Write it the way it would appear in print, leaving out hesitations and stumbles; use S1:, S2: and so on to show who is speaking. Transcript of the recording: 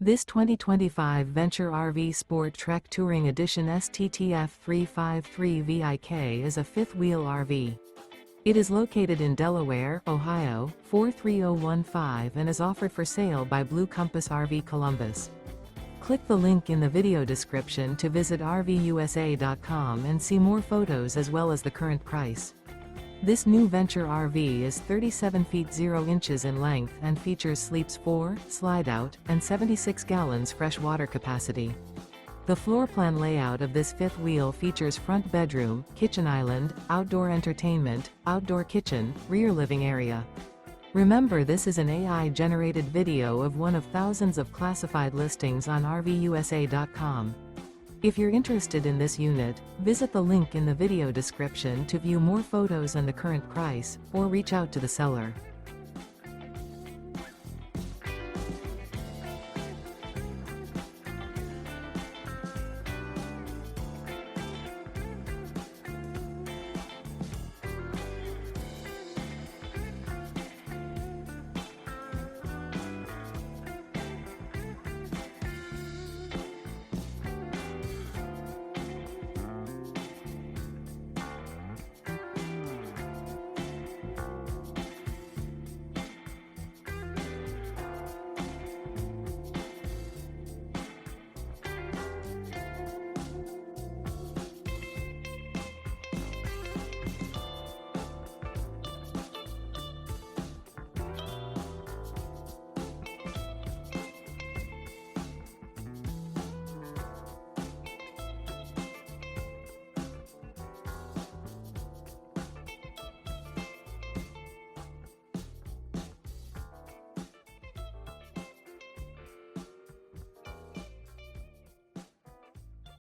S1: This 2025 Venture RV SportTrek Touring Edition STTF 353VIK is a fifth-wheel RV. It is located in Delaware, Ohio, 43015 and is offered for sale by Blue Compass RV Columbus. Click the link in the video description to visit RVUSA.com and see more photos as well as the current price. This new Venture RV is 37 feet 0 inches in length and features sleeps 4, slide-out, and 76 gallons fresh water capacity. The floor plan layout of this fifth wheel features front bedroom, kitchen island, outdoor entertainment, outdoor kitchen, rear living area. Remember, this is an AI-generated video of one of thousands of classified listings on RVUSA.com. If you're interested in this unit, visit the link in the video description to view more photos and the current price, or reach out to the seller.